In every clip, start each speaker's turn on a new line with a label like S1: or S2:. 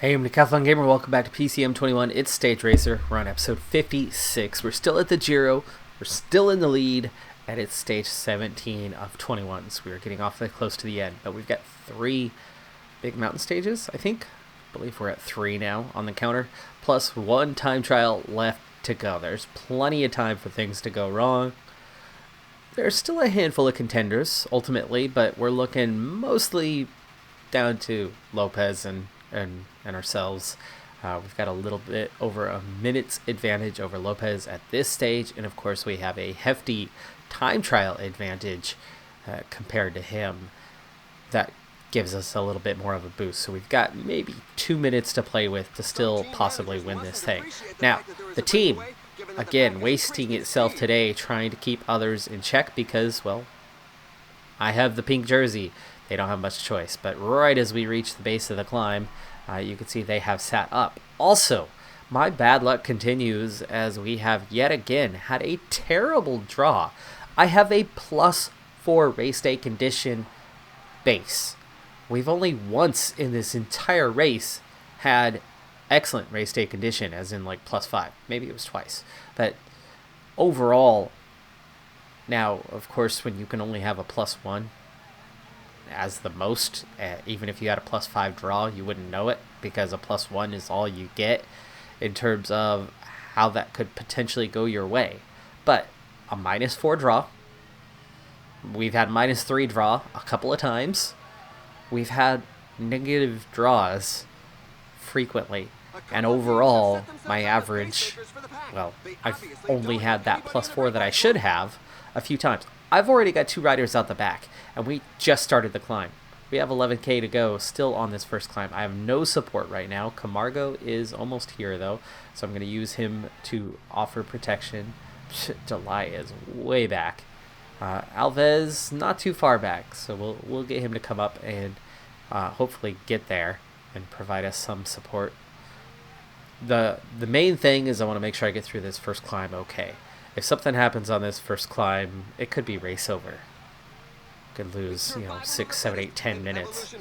S1: Hey, I'm Decathlon Gamer. Welcome back to PCM21. It's Stage Racer. We're on episode 56. We're still at the Giro. We're still in the lead, and it's stage 17 of 21. So we're getting awfully close to the end. But we've got 3 big mountain stages, I think. I believe we're at 3 now on the counter, plus 1 time trial left to go. There's plenty of time for things to go wrong. There's still a handful of contenders, ultimately, but we're looking mostly down to Lopez and ourselves. We've got a little bit over a minute's advantage over Lopez at this stage, and of course we have a hefty time trial advantage compared to him. That gives us a little bit more of a boost, so we've got maybe 2 minutes to play with to still possibly win this thing. Now, the team, again, wasting itself today trying to keep others in check because, well, I have the pink jersey. They don't have much choice, but right as we reach the base of the climb, you can see they have sat up. Also, my bad luck continues as we have yet again had a terrible draw. I have a +4 race day condition base. We've only once in this entire race had excellent race day condition, as in like +5. Maybe it was twice. But overall, now, of course, when you can only have a +1, as the most, even if you had a +5 draw, you wouldn't know it because a +1 is all you get in terms of how that could potentially go your way. But a -4 draw, we've had -3 draw a couple of times, we've had negative draws frequently, and overall my average, well, I've only had that +4 that I should have a few times. I've already got 2 riders out the back, and we just started the climb. We have 11K to go still on this first climb. I have no support right now. Camargo is almost here, though, so I'm going to use him to offer protection. July is way back. Alves, not too far back, so we'll get him to come up and hopefully get there and provide us some support. The main thing is I want to make sure I get through this first climb okay. If something happens on this first climb, it could be race over. Could lose, 6, 7, 8, 10 minutes.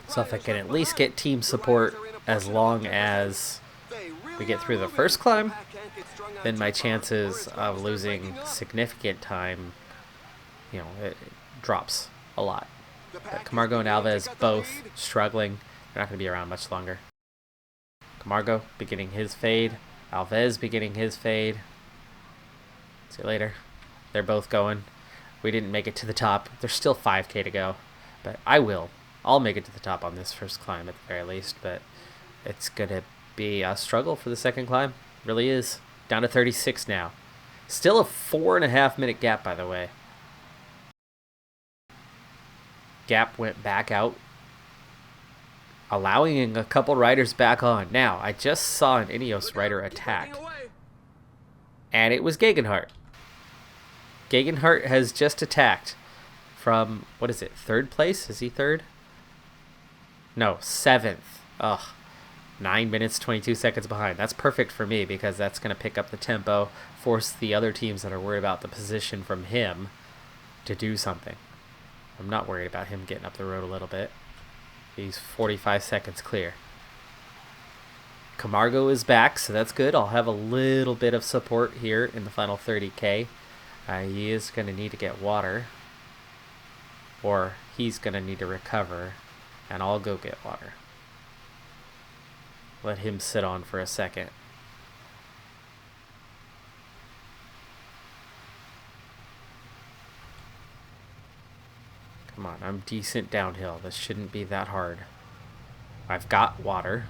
S1: So if I can at least get team support as long as we get through the first climb, then my chances of losing significant time, it drops a lot. But Camargo and Alves both struggling. They're not going to be around much longer. Camargo beginning his fade. Alves beginning his fade. See you later. They're both going. We didn't make it to the top. There's still 5K to go. But I will. I'll make it to the top on this first climb at the very least. But it's going to be a struggle for the second climb. It really is. Down to 36 now. Still a 4.5 minute gap, by the way. Gap went back out, allowing a couple riders back on. Now, I just saw an Ineos rider attack, and it was Gegenhardt. Gegenhardt has just attacked from, what is it, 3rd place? Is he 3rd? No, 7th. Ugh. 9 minutes, 22 seconds behind. That's perfect for me because that's going to pick up the tempo, force the other teams that are worried about the position from him to do something. I'm not worried about him getting up the road a little bit. He's 45 seconds clear. Camargo is back, so that's good. I'll have a little bit of support here in the final 30K. He is going to need to get water. Or he's going to need to recover. And I'll go get water. Let him sit on for a second. Come on, I'm decent downhill. This shouldn't be that hard. I've got water.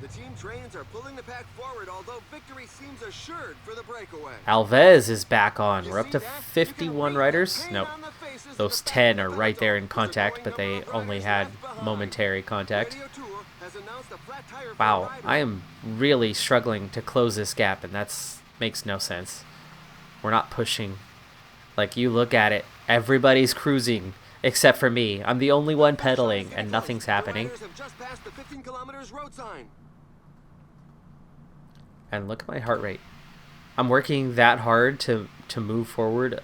S2: The team trains are pulling the pack forward, although victory seems assured for the breakaway.
S1: Alves is back on. We're up to 51 riders. Nope. Those 10 are right there in contact, but they only had momentary contact. Wow, I am really struggling to close this gap, and that makes no sense. We're not pushing. Like, you look at it, everybody's cruising. Except for me. I'm the only one pedaling, and nothing's happening. And look at my heart rate. I'm working that hard to move forward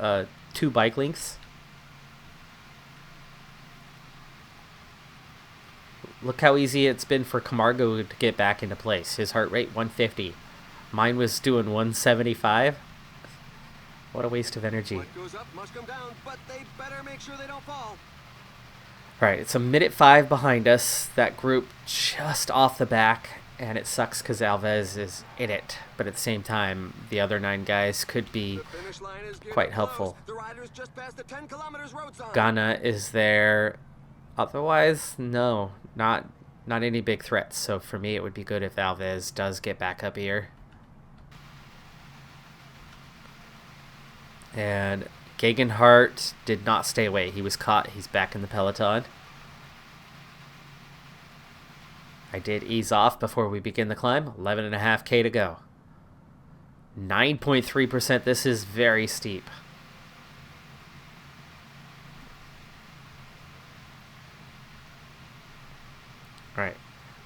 S1: 2 bike lengths. look how easy it's been for Camargo to get back into place. His heart rate 150. Mine was doing 175. What a waste of energy.
S2: What goes up must come down, but they better make sure they don't fall.
S1: Alright, it's a minute 5 behind us. That group just off the back, and it sucks because Alves is in it. But at the same time, the other 9 guys could be
S2: The finish line is
S1: quite
S2: getting
S1: helpful.
S2: close. The riders just passed the 10 kilometers road sign.
S1: Ghana is there. Otherwise, no, not any big threats. So for me, it would be good if Alves does get back up here. And Gegenhardt did not stay away. He was caught. He's back in the peloton. I did ease off before we begin the climb. 11.5K to go. 9.3%. This is very steep. All right.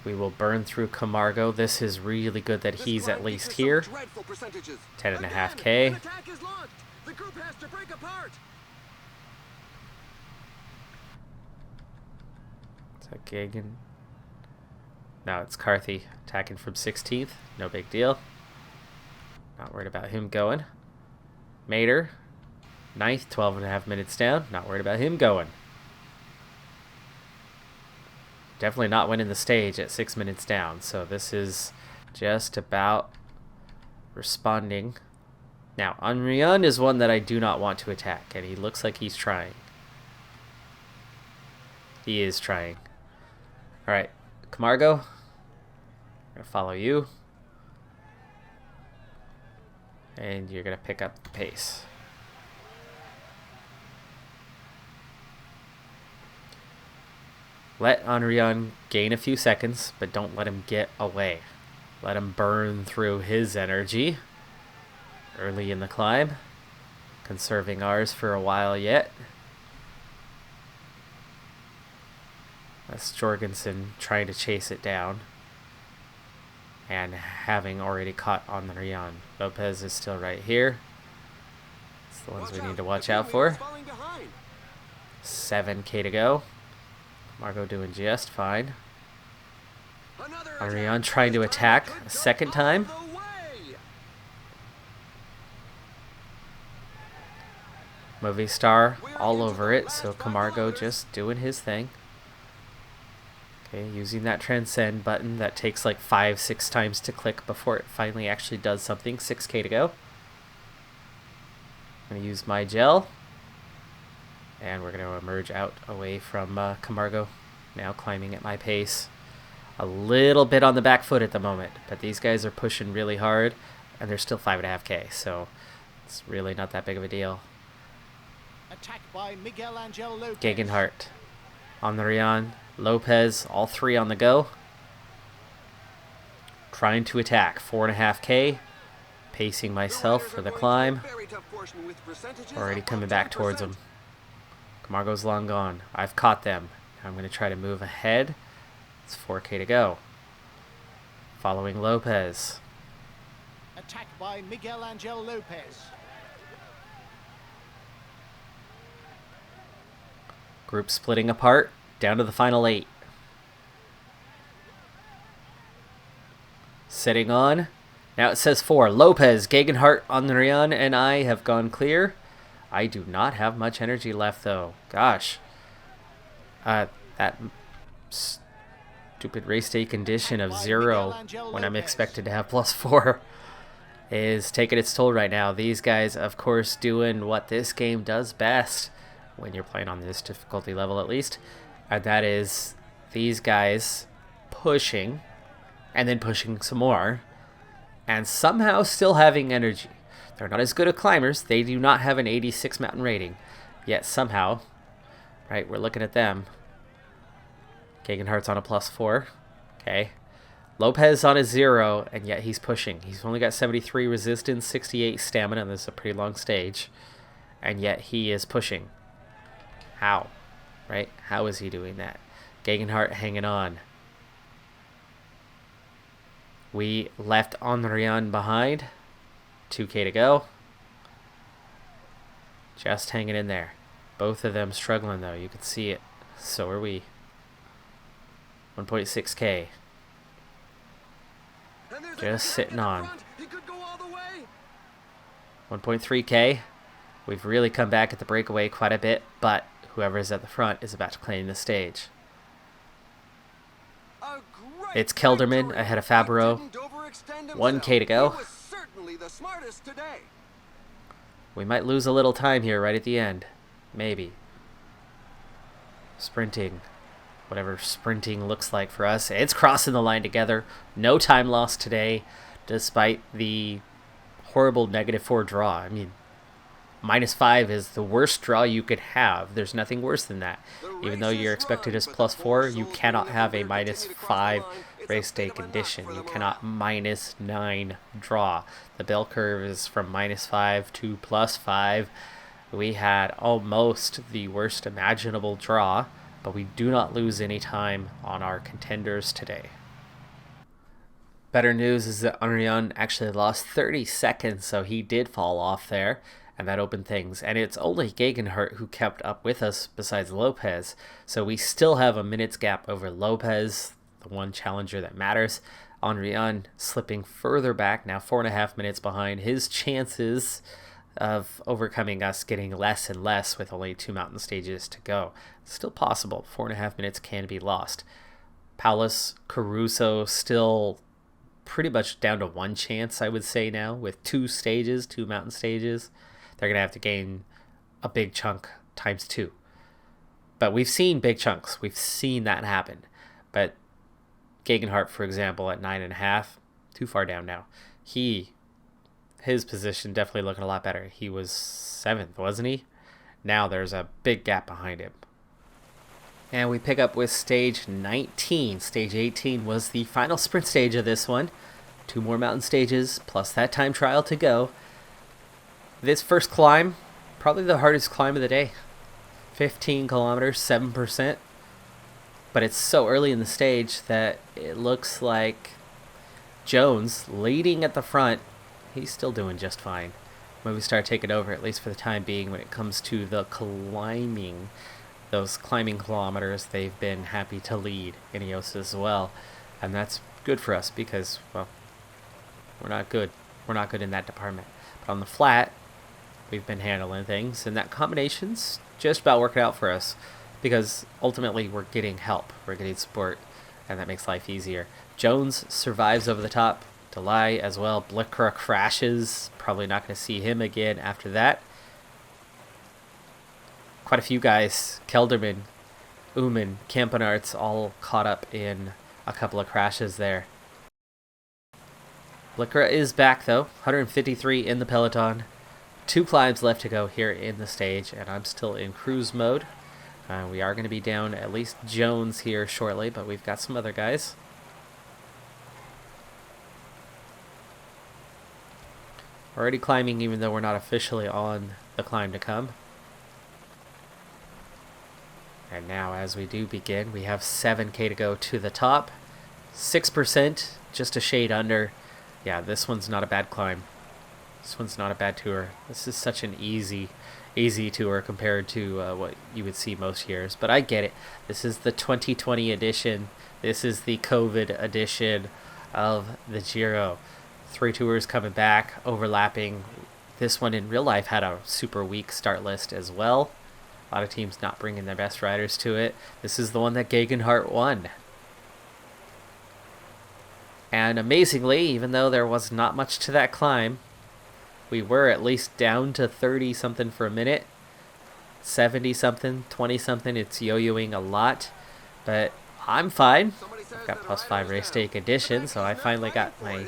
S1: We will burn through Camargo. This is really good that he's at least here. 10.5K.
S2: The group has to break apart.
S1: Is that Gagan? No, it's Carthy attacking from 16th. No big deal. Not worried about him going. Mater, 9th, 12.5 minutes down. Not worried about him going. Definitely not winning the stage at 6 minutes down. So this is just about responding. Now, Anrian is one that I do not want to attack, and he looks like he's trying. He is trying. Alright, Camargo, I'm going to follow you. And you're going to pick up the pace. Let Anrian gain a few seconds, but don't let him get away. Let him burn through his energy early in the climb, conserving ours for a while yet. That's Jorgensen trying to chase it down and having already caught on Rian. Lopez is still right here. It's the ones we need to watch out for. 7K to go. Margot doing just fine. Rian trying to attack a second time. Movie star all over it, so Camargo just doing his thing. Okay, using that transcend button that takes like 5-6 times to click before it finally actually does something. 6K to go. I'm going to use my gel. And we're going to emerge out away from Camargo. Now climbing at my pace. A little bit on the back foot at the moment, but these guys are pushing really hard, and they're still 5.5K, so it's really not that big of a deal.
S3: Attacked by Miguel Angel Lopez.
S1: Gegenhardt on the Rian. Lopez, all 3 on the go. Trying to attack. 4.5K. Pacing myself for the climb. Already coming back towards him. Camargo's long gone. I've caught them. I'm going to try to move ahead. It's 4K to go. Following Lopez.
S3: Attacked by Miguel Angel Lopez.
S1: Group splitting apart. Down to the final 8. Sitting on. Now it says 4. Lopez, Gegenhardt, Anrian, and I have gone clear. I do not have much energy left, though. Gosh. That stupid race day condition of 0 when I'm expected to have +4 is taking its toll right now. These guys, of course, doing what this game does best when you're playing on this difficulty level, at least. And that is these guys pushing and then pushing some more and somehow still having energy. They're not as good at climbers. They do not have an 86 mountain rating. Yet somehow, right, we're looking at them. Gegenhardt's on a +4. Okay. Lopez on a 0, and yet he's pushing. He's only got 73 resistance, 68 stamina, and this is a pretty long stage. And yet he is pushing. How? Right? How is he doing that? Gegenhardt hanging on. We left Anrian behind. 2K to go. Just hanging in there. Both of them struggling, though. You can see it. So are we. 1.6k.
S2: And there's a
S1: Just
S2: guy
S1: sitting
S2: in the
S1: on.
S2: front. He could go all the way.
S1: 1.3k. We've really come back at the breakaway quite a bit, but whoever is at the front is about to claim the stage.
S2: A great
S1: It's Kelderman
S2: victory.
S1: ahead of
S2: He
S1: Fabro.
S2: didn't overextend
S1: 1k to go.
S2: He was certainly the smartest today.
S1: We might lose a little time here right at the end. Maybe. Sprinting. Whatever sprinting looks like for us. It's crossing the line together. No time lost today, despite the horrible -4 draw. I mean, -5 is the worst draw you could have. There's nothing worse than that. Even though you're expected as +4, you cannot have a -5 race day condition. You cannot -9 draw. The bell curve is from -5 to +5. We had almost the worst imaginable draw, but we do not lose any time on our contenders today. Better news is that Henrion actually lost 30 seconds, so he did fall off there, and that opened things. And it's only Gegenhardt who kept up with us besides Lopez, so we still have a minute's gap over Lopez, the one challenger that matters. Henrion slipping further back, now 4.5 minutes behind. His chances of overcoming us getting less and less with only 2 mountain stages to go. It's still possible. 4.5 minutes can be lost. Paulus, Caruso still pretty much down to 1 chance, I would say now, with 2 stages, 2 mountain stages. They're going to have to gain a big chunk times 2. But we've seen big chunks. We've seen that happen. But Gegenhardt, for example, at 9.5, too far down now. His position definitely looking a lot better. He was 7th, wasn't he? Now there's a big gap behind him. And we pick up with stage 19. Stage 18 was the final sprint stage of this one. 2 more mountain stages, plus that time trial to go. This first climb, probably the hardest climb of the day. 15 kilometers, 7%. But it's so early in the stage that it looks like Jones, leading at the front, he's still doing just fine. When we start taking over, at least for the time being, when it comes to the climbing, those climbing kilometers, they've been happy to lead Ineos as well. And that's good for us because, well, we're not good. We're not good in that department. But on the flat, we've been handling things, and that combination's just about working out for us because ultimately we're getting help. We're getting support, and that makes life easier. Jones survives over the top. Delay as well. Blicker crashes. Probably not going to see him again after that. Quite a few guys, Kelderman, Uman, Campenarts, all caught up in a couple of crashes there. Blicker is back though, 153 in the peloton. 2 climbs left to go here in the stage, and I'm still in cruise mode. We are going to be down at least Jones here shortly, but we've got some other guys. Already climbing even though we're not officially on the climb to come. And now as we do begin, we have 7k to go to the top. 6%, just a shade under. Yeah, this one's not a bad climb. This one's not a bad tour. This is such an easy tour compared to what you would see most years. But I get it. This is the 2020 edition. This is the COVID edition of the Giro. 3 tours coming back, overlapping. This one in real life had a super weak start list as well. A lot of teams not bringing their best riders to it. This is the one that Gegenhardt won. And amazingly, even though there was not much to that climb, we were at least down to 30-something for a minute. 70-something, 20-something. It's yo-yoing a lot. But I'm fine. I've got +5 race day condition, so I finally got my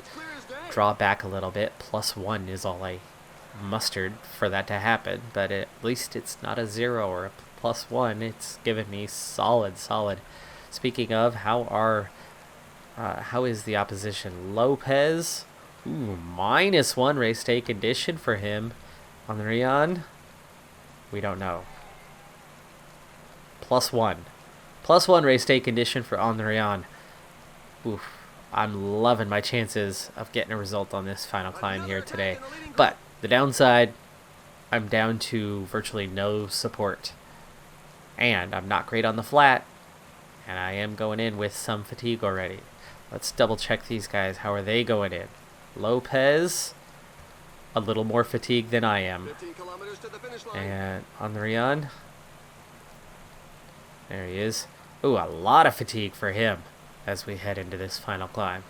S1: draw back a little bit. +1 is all I mustered for that to happen, but at least it's not a 0 or a +1. It's given me solid. Speaking of, how is the opposition? Lopez, -1 race day condition for him. Henrion, we don't know. +1 race day condition for Henrion. Oof. I'm loving my chances of getting a result on this final climb here today. But the downside, I'm down to virtually no support. And I'm not great on the flat. And I am going in with some fatigue already. Let's double check these guys. How are they going in? Lopez, a little more fatigued than I am.
S2: 15 kilometers to the finish line.
S1: And Andrian, there he is. Ooh, a lot of fatigue for him as we head into this final climb.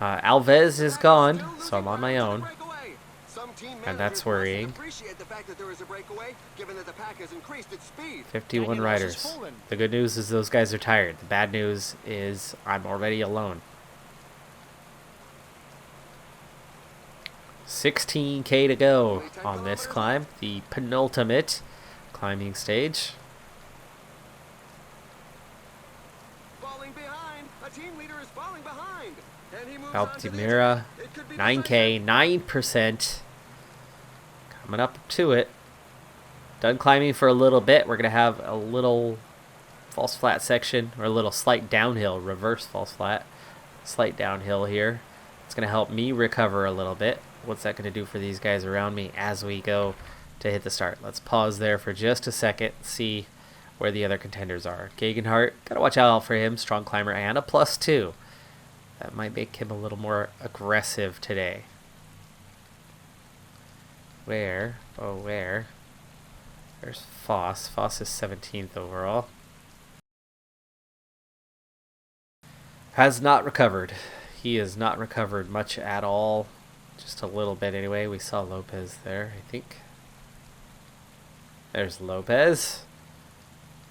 S1: Alves is gone, so I'm on my own. And that's worrying.
S2: Appreciate the fact that there is a breakaway, given that the pack has increased its speed.
S1: 51 riders. The good news is those guys are tired. The bad news is I'm already alone. 16K to go on this climb, the penultimate climbing stage.
S2: Falling behind. A team leader is falling behind. And he moves on to the
S1: Altamira,
S2: exit. It could be
S1: 9K, 9%. Coming up to it. Done climbing for a little bit. We're going to have a little false flat section, or a little slight downhill, reverse false flat. Slight downhill here. It's going to help me recover a little bit. What's that going to do for these guys around me as we go to hit the start? Let's pause there for just a second, see where the other contenders are. Gegenhardt, got to watch out for him. Strong climber and a +2. That might make him a little more aggressive today. Where? Oh, where? There's Foss. Foss is 17th overall. Has not recovered. He has not recovered much at all. Just a little bit anyway. We saw Lopez there, I think. There's Lopez.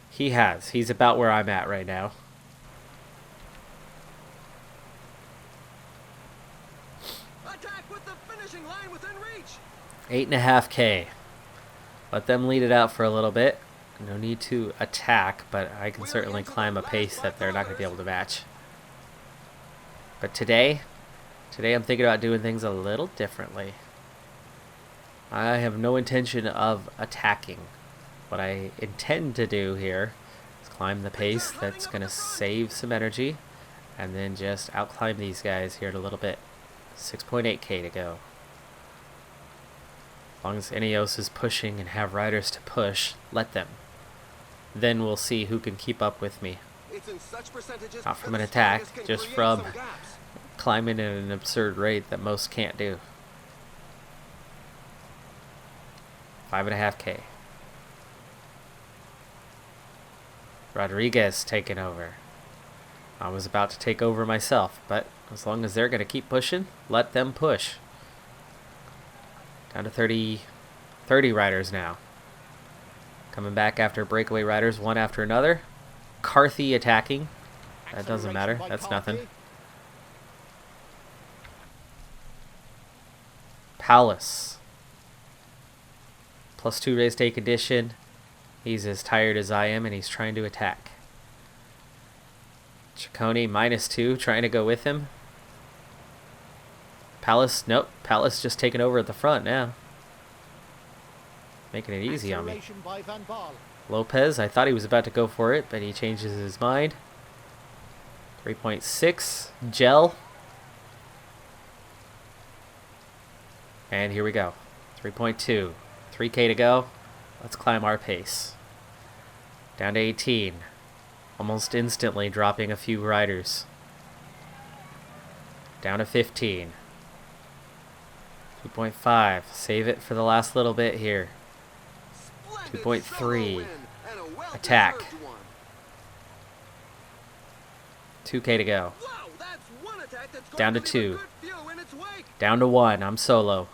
S1: He has. He's about where I'm at right now.
S2: Attack with the finishing line within reach.
S1: 8.5K. Let them lead it out for a little bit. No need to attack, but I can certainly climb a pace that they're not going to be able to match. But today I'm thinking about doing things a little differently. I have no intention of attacking. What I intend to do here is climb the pace that's going to save some energy, and then just outclimb these guys here in a little bit. 6.8K to go. As long as Ineos is pushing and have riders to push, let them. Then we'll see who can keep up with me.
S2: It's in such percentages
S1: Not from
S2: that
S1: an
S2: the
S1: attack,
S2: strongest can
S1: just
S2: create
S1: from
S2: some gaps.
S1: climbing at an absurd rate that most can't do. 5.5K. Rodriguez taking over. I was about to take over myself, but as long as they're going to keep pushing, let them push. Down to 30 riders now. Coming back after breakaway riders, one after another. Carthy attacking. That doesn't matter. That's nothing. Palace. +2 race day condition. He's as tired as I am, and he's trying to attack. Ciccone -2, trying to go with him. Palace, nope. Palace just taking over at the front now. Making it easy on me. Lopez, I thought he was about to go for it, but he changes his mind. 3.6. Gel. And here we go. 3.2. 3K to go. Let's climb our pace. Down to 18. Almost instantly dropping a few riders. Down to 15. 2.5. Save it for the last little bit here. 2.3. Attack. 2K to go. Down to 2. Down to 1. I'm solo.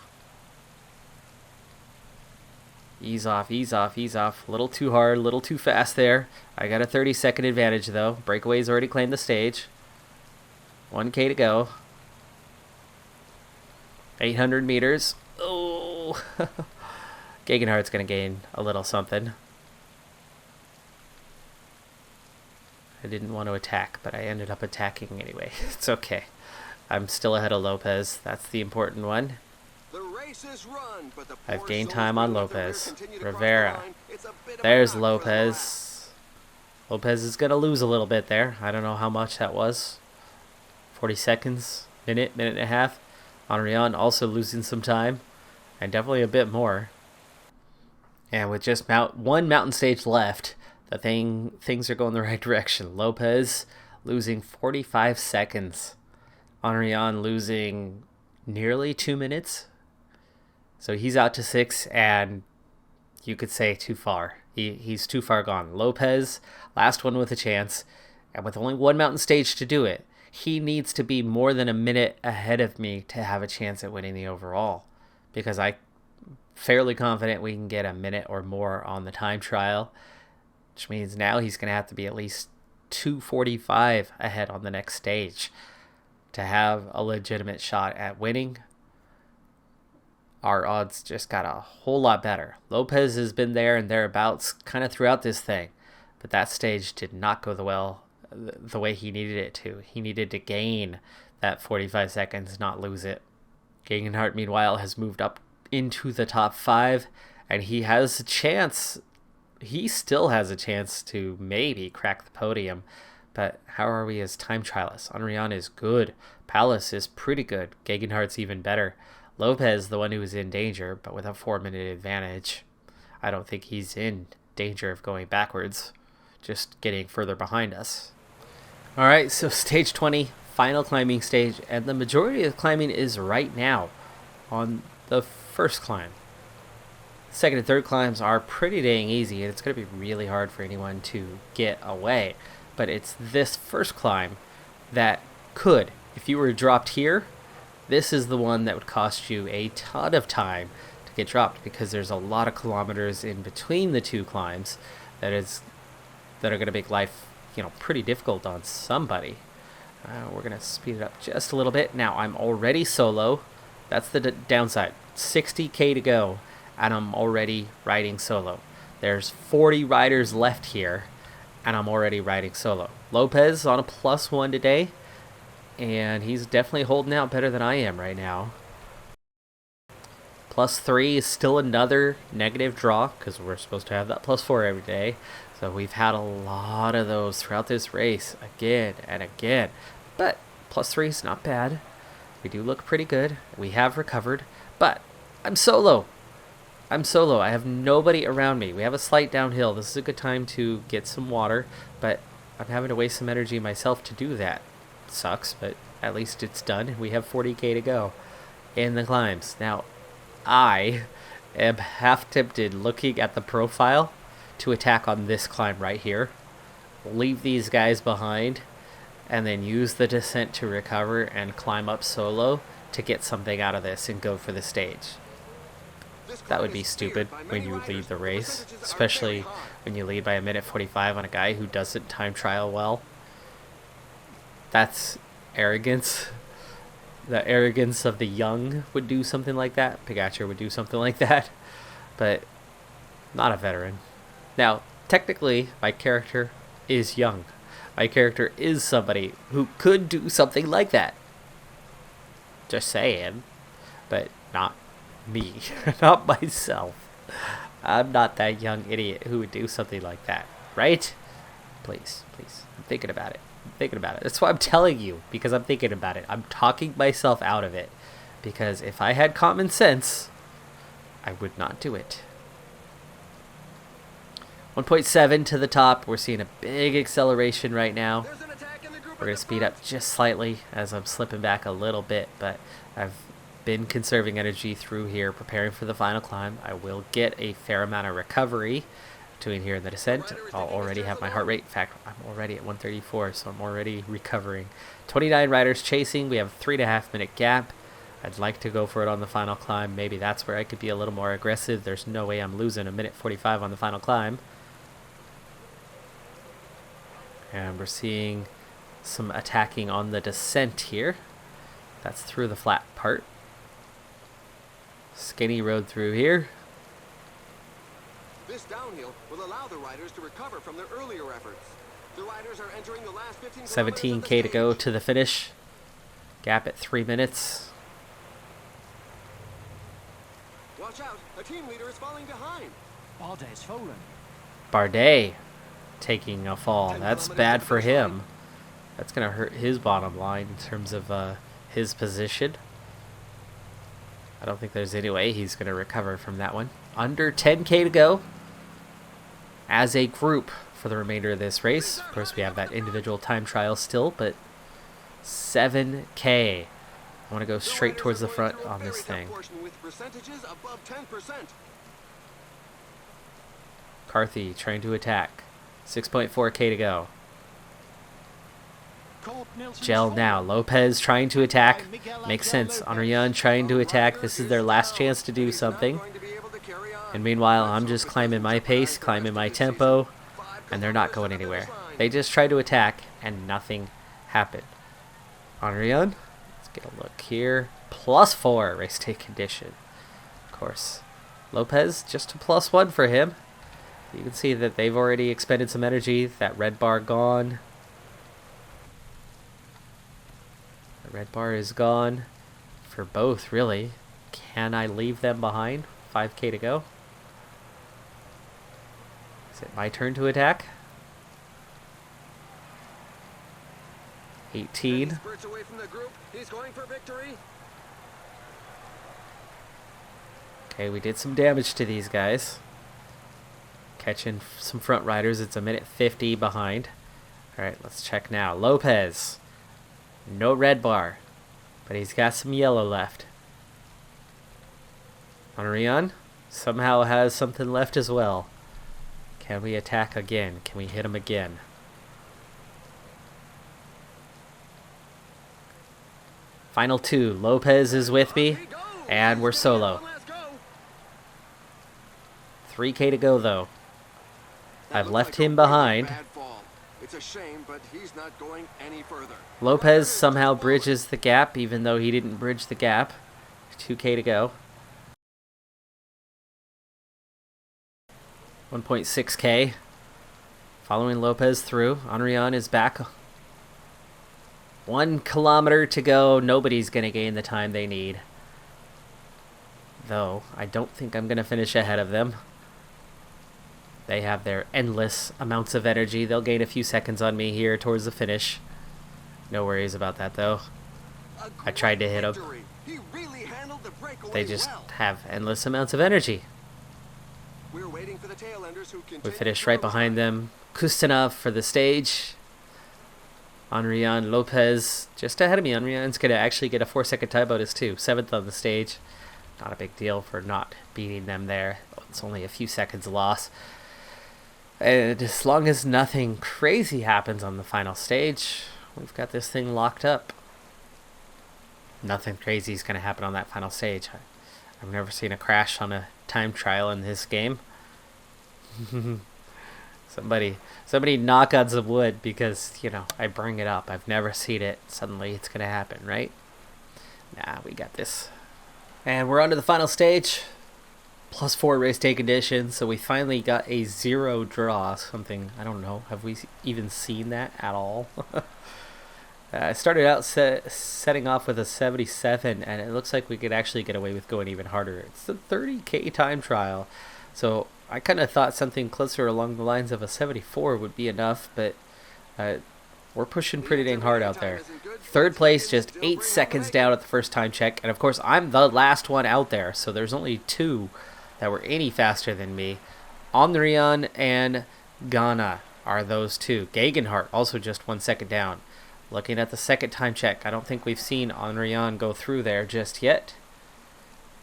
S1: Ease off, ease off, ease off. A little too hard, a little too fast there. I got a 30-second advantage, though. Breakaway's already claimed the stage. 1K to go. 800 meters. Oh! Gegenhardt's going to gain a little something. I didn't want to attack, but I ended up attacking anyway. It's okay. I'm still ahead of Lopez. That's the important one.
S2: The race is run, but the
S1: I've
S2: poor
S1: gained
S2: souls
S1: time on
S2: running up the rear
S1: Lopez.
S2: continue to cross the
S1: Rivera.
S2: line. It's a bit of a
S1: There's
S2: knock for the
S1: Lopez. Lopez is going to lose a little bit there. I don't know how much that was. 40 seconds, minute and a half. Henrion also losing some time, and definitely a bit more. And with just one mountain stage left, things are going the right direction. Lopez losing 45 seconds. Henrion losing nearly 2 minutes. So he's out to 6, and you could say too far. He's too far gone. Lopez, last one with a chance, and with only one mountain stage to do it, he needs to be more than a minute ahead of me to have a chance at winning the overall, because I'm fairly confident we can get a minute or more on the time trial, which means now he's going to have to be at least 2:45 ahead on the next stage to have a legitimate shot at winning. Our odds just got a whole lot better. Lopez has been there and thereabouts kind of throughout this thing, but that stage did not go the way he needed it to. He needed to gain that 45 seconds, not lose it. Gegenhardt, meanwhile, has moved up into the top 5, and he has a chance. He still has a chance to maybe crack the podium, but how are we as time trialists? Henrion is good. Palace is pretty good. Gegenhardt's even better. Lopez, the one who is in danger, but with a 4-minute advantage. I don't think he's in danger of going backwards, just getting further behind us. All right, so stage 20, final climbing stage, and the majority of the climbing is right now on the first climb. Second and third climbs are pretty dang easy, and it's going to be really hard for anyone to get away. But it's this first climb that could, if you were dropped here, this is the one that would cost you a ton of time to get dropped, because there's a lot of kilometers in between the two climbs that are going to make life, pretty difficult on somebody. We're going to speed it up just a little bit. Now, I'm already solo. That's the downside. 60K to go, and I'm already riding solo. There's 40 riders left here, and I'm already riding solo. Lopez on a +1 today, and he's definitely holding out better than I am right now. +3 is still another negative draw, because we're supposed to have that +4 every day. So we've had a lot of those throughout this race, again and again. But +3 is not bad. We do look pretty good. We have recovered, but I'm solo. I have nobody around me. We have a slight downhill. This is a good time to get some water, but I'm having to waste some energy myself to do that. It sucks, but at least it's done. We have 40K to go in the climbs. Now, I am half tempted looking at the profile to attack on this climb right here. Leave these guys behind, and then use the descent to recover and climb up solo to get something out of this and go for the stage. That would be stupid when you lead the race, especially when you lead by a minute 45 on a guy who doesn't time trial well. That's arrogance. The arrogance of the young would do something like that. Pogacar would do something like that, but not a veteran. Now, technically, my character is young. My character is somebody who could do something like that. Just saying, but not me, not myself. I'm not that young idiot who would do something like that, right? Please. I'm thinking about it. That's why I'm telling you, because I'm thinking about it. I'm talking myself out of it, because if I had common sense, I would not do it. 1.7 to the top. We're seeing a big acceleration right now. We're going to speed up just slightly as I'm slipping back a little bit, but I've been conserving energy through here, preparing for the final climb. I will get a fair amount of recovery between here and the descent. I'll already have my heart rate. In fact, I'm already at 134, so I'm already recovering. 29 riders chasing. We have a 3.5 minute gap. I'd like to go for it on the final climb. Maybe that's where I could be a little more aggressive. There's no way I'm losing a minute 45 on the final climb. And we're seeing some attacking on the descent here. That's through the flat part. Skinny road through here.
S2: This downhill will allow the riders to recover from their earlier efforts. The riders are entering the last 15
S1: 17K to go to the finish. Gap at 3 minutes.
S2: Watch out, a team leader is falling behind.
S3: Bardet's fallen.
S1: Bardet taking a fall. That's bad for him. That's going to hurt his bottom line in terms of his position. I don't think there's any way he's going to recover from that one. Under 10K to go. As a group, for the remainder of this race. Of course, we have that individual time trial still, but 7K. I want to go straight towards the front on this thing. Carthy trying to attack. 6.4K to go. Gel now. Lopez trying to attack. Makes sense. Henrion trying to attack. This is their last chance to do something. And meanwhile, I'm just climbing my pace, climbing my tempo, and they're not going anywhere. They just tried to attack, and nothing happened. Henrion, let's get a look here. +4 race day condition. Of course, Lopez just a +1 for him. You can see that they've already expended some energy. That red bar gone. The red bar is gone for both, really. Can I leave them behind? 5K to go. Is it my turn to attack? 18. Okay, we did some damage to these guys. Catching some front riders. It's a minute 50 behind. Alright, let's check now. Lopez. No red bar, but he's got some yellow left. Henrion somehow has something left as well. Can we attack again? Can we hit him again? Final 2. Lopez is with me, and we're solo. 3K to go, though. I've left him behind.
S2: It's a shame, but he's not going any further.
S1: Lopez somehow bridges the gap, even though he didn't bridge the gap. 2K to go. 1.6K. Following Lopez through. Henrion is back. 1 kilometer to go. Nobody's going to gain the time they need. Though, I don't think I'm going to finish ahead of them. They have their endless amounts of energy. They'll gain a few seconds on me here towards the finish. No worries about that, though. I tried to hit them. They just have endless amounts of energy. We finished right behind them. Kustinov for the stage. Henrion Lopez just ahead of me. Henrion's going to actually get a 4-second time bonus, too. 7th on the stage. Not a big deal for not beating them there. It's only a few seconds loss. And as long as nothing crazy happens on the final stage, we've got this thing locked up. Nothing crazy is going to happen on that final stage. I've never seen a crash on a time trial in this game. Somebody knock on some wood, because, you know, I bring it up. I've never seen it. Suddenly it's going to happen, right? Nah, we got this. And we're on to the final stage. +4 race day conditions, so we finally got a 0 draw. Something, I don't know, have we even seen that at all? I started out setting off with a 77, and it looks like we could actually get away with going even harder. It's the 30K time trial, so I kind of thought something closer along the lines of a 74 would be enough, but we're pushing pretty dang hard out there. 3rd place, just 8 seconds down at the first time check, and of course I'm the last one out there, so there's only 2 that were any faster than me. Henrion and Ghana are those 2. Gegenhardt also just 1 second down. Looking at the second time check, I don't think we've seen Henrion go through there just yet.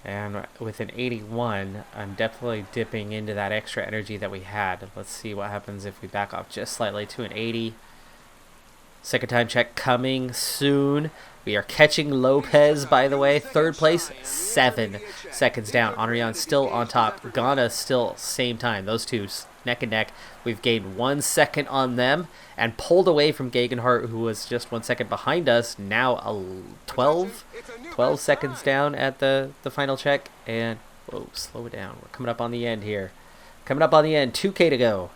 S1: And with an 81, I'm definitely dipping into that extra energy that we had. Let's see what happens if we back off just slightly to an 80. Second time check coming soon. We are catching Lopez, by the way. 3rd place, 7 seconds down. Henrion still on top. Ghana still same time. Those 2 neck and neck. We've gained 1 second on them and pulled away from Gegenhardt, who was just 1 second behind us. Now 12 seconds down at the final check. And, whoa, slow it down. We're coming up on the end here. Coming up on the end. 2K to go.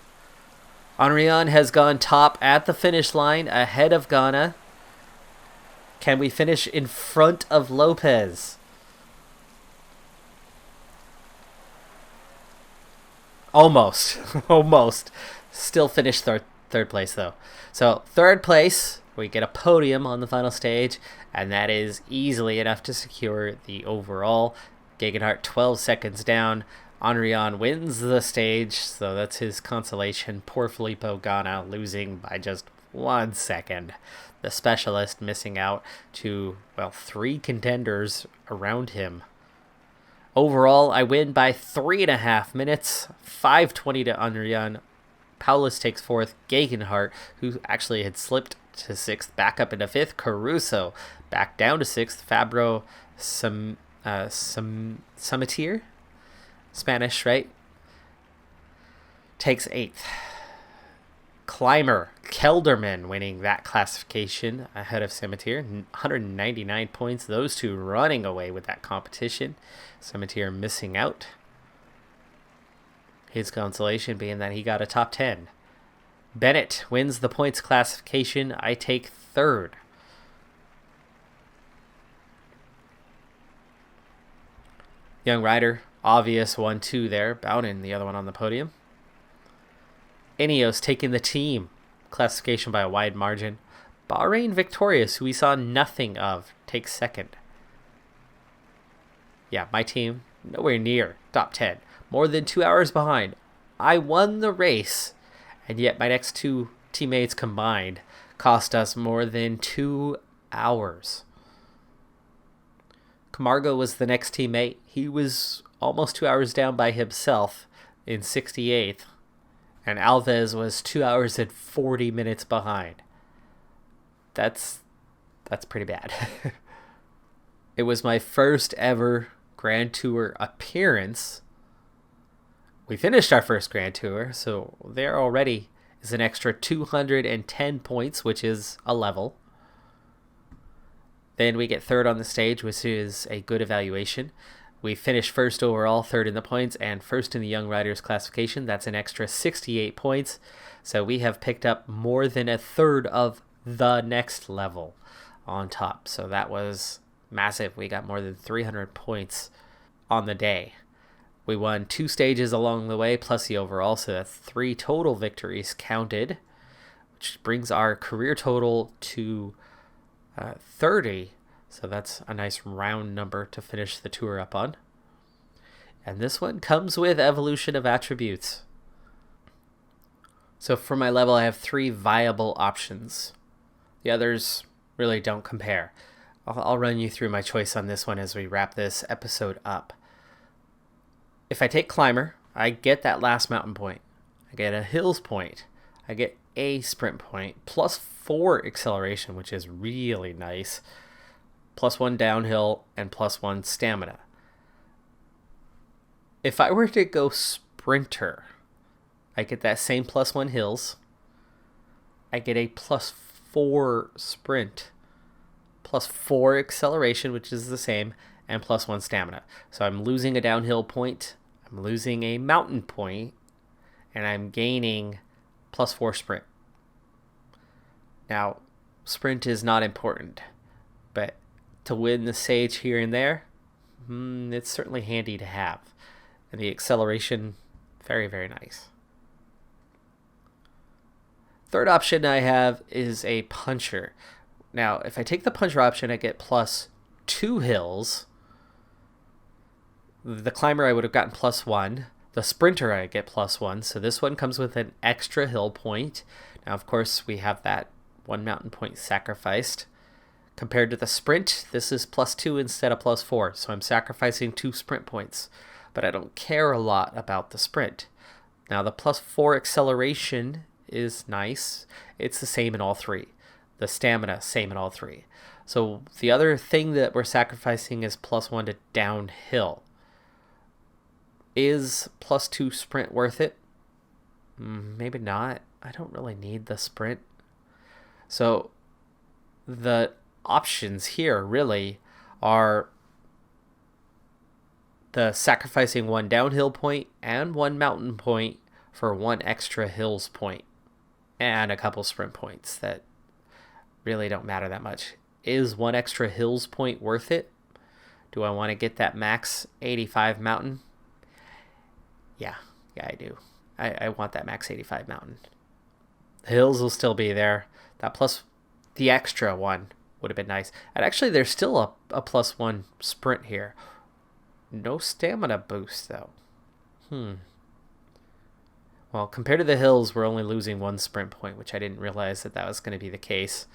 S1: Henrion has gone top at the finish line ahead of Ghana. Can we finish in front of Lopez? Almost. Almost. Still finished third place, though. So, 3rd place, we get a podium on the final stage, and that is easily enough to secure the overall. Gegenhardt 12 seconds down. Henrion wins the stage, so that's his consolation. Poor Filippo Ganna losing by just 1 second. The specialist missing out to, well, 3 contenders around him. Overall, I win by 3.5 minutes, 5:20 to Henrion. Paulus takes 4th. Gegenhardt, who actually had slipped to 6th, back up into 5th. Caruso back down to 6th. Fabro Samitier, Spanish, right? Takes 8th. Climber Kelderman winning that classification ahead of Samitier, 199 points. Those two running away with that competition. Samitier missing out. His consolation being that he got a top 10. Bennett wins the points classification. I take 3rd. Young rider, obvious 1-2 there. Bowden, the other one on the podium. Ineos taking the team classification by a wide margin. Bahrain Victorious, who we saw nothing of, takes 2nd. Yeah, my team, nowhere near top 10. More than 2 hours behind. I won the race, and yet my next 2 teammates combined cost us more than 2 hours. Camargo was the next teammate. He was almost 2 hours down by himself in 68th. And Alves was 2 hours and 40 minutes behind. That's pretty bad. It was my first ever Grand Tour appearance. We finished our first Grand Tour, so there already is an extra 210 points, which is a level. Then we get 3rd on the stage, which is a good evaluation. We finished 1st overall, 3rd in the points, and 1st in the Young Riders classification. That's an extra 68 points. So we have picked up more than 1/3 of the next level on top. So that was massive. We got more than 300 points on the day. We won 2 stages along the way, plus the overall, so that's 3 total victories counted, which brings our career total to 30. So that's a nice round number to finish the tour up on. And this one comes with evolution of attributes. So for my level, I have 3 viable options. The others really don't compare. I'll run you through my choice on this one as we wrap this episode up. If I take Climber, I get that last mountain point. I get a hills point. I get a sprint point, plus 4 acceleration, which is really nice. Plus 1 downhill, and plus 1 stamina. If I were to go sprinter, I get that same plus 1 hills. I get a plus 4 sprint, plus 4 acceleration, which is the same, and plus 1 stamina. So I'm losing a downhill point, I'm losing a mountain point, and I'm gaining plus 4 sprint. Now, sprint is not important, but to win the stage here and there, it's certainly handy to have. And the acceleration, very, very nice. Third option I have is a puncher. Now, if I take the puncher option, I get plus 2 hills. The climber, I would have gotten plus 1. The sprinter, I get plus 1. So this one comes with an extra hill point. Now, of course, we have that 1 mountain point sacrificed. Compared to the sprint, this is plus 2 instead of plus 4. So I'm sacrificing 2 sprint points. But I don't care a lot about the sprint. Now, the plus 4 acceleration is nice. It's the same in all 3. The stamina, same in all 3. So the other thing that we're sacrificing is plus 1 to downhill. Is plus 2 sprint worth it? Maybe not. I don't really need the sprint. So the options here really are the sacrificing 1 downhill point and 1 mountain point for 1 extra hills point and a couple sprint points that really don't matter that much. Is 1 extra hills point worth it? Do I want to get that max 85 mountain? Yeah, I do. I want that max 85 mountain. The hills will still be there. That plus the extra 1 would have been nice. And actually, there's still a plus 1 sprint here. No stamina boost, though. Well, compared to the hills, we're only losing 1 sprint point, which I didn't realize that was going to be the case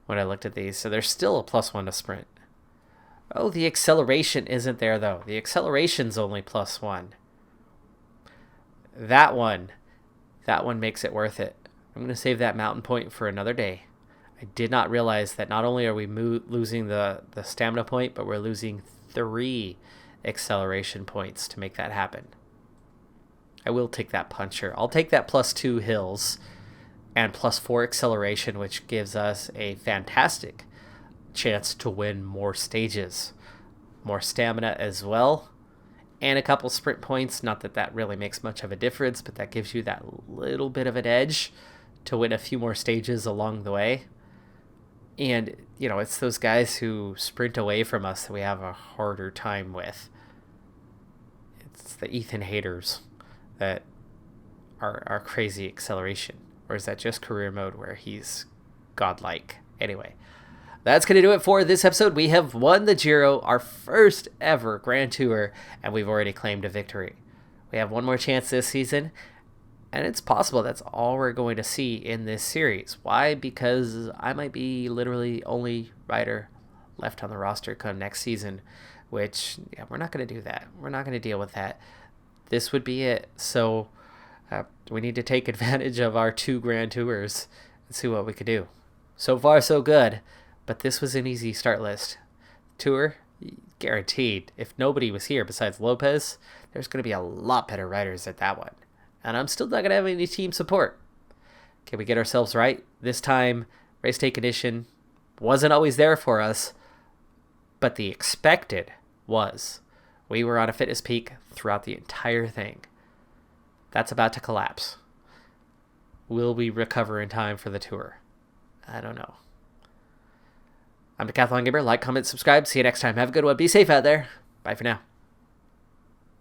S1: when I looked at these. So there's still a +1 to sprint. Oh, the acceleration isn't there, though. The acceleration's only +1. That one makes it worth it. I'm going to save that mountain point for another day. I did not realize that not only are we losing the stamina point, but we're losing 3 acceleration points to make that happen. I will take that puncher. I'll take that +2 hills and +4 acceleration, which gives us a fantastic chance to win more stages. More stamina as well, and a couple sprint points. Not that that really makes much of a difference, but that gives you that little bit of an edge to win a few more stages along the way. And, you know, it's those guys who sprint away from us that we have a harder time with. It's the Ethan haters that are crazy acceleration. Or is that just career mode where he's godlike? Anyway, that's going to do it for this episode. We have won the Giro, our first ever Grand Tour, and we've already claimed a victory. We have one more chance this season, and it's possible that's all we're going to see in this series. Why? Because I might be literally only rider left on the roster come next season, which we're not going to do that. We're not going to deal with that. This would be it. So we need to take advantage of our 2 Grand Tours and see what we could do. So far, so good. But this was an easy start list. Tour, guaranteed. If nobody was here besides Lopez, there's going to be a lot better riders at that one. And I'm still not going to have any team support. Can we get ourselves right? This time, race day condition wasn't always there for us, but the expected was. We were on a fitness peak throughout the entire thing. That's about to collapse. Will we recover in time for the tour? I don't know. I'm Decathlon Gamer. Like, comment, subscribe. See you next time. Have a good one. Be safe out there. Bye for now.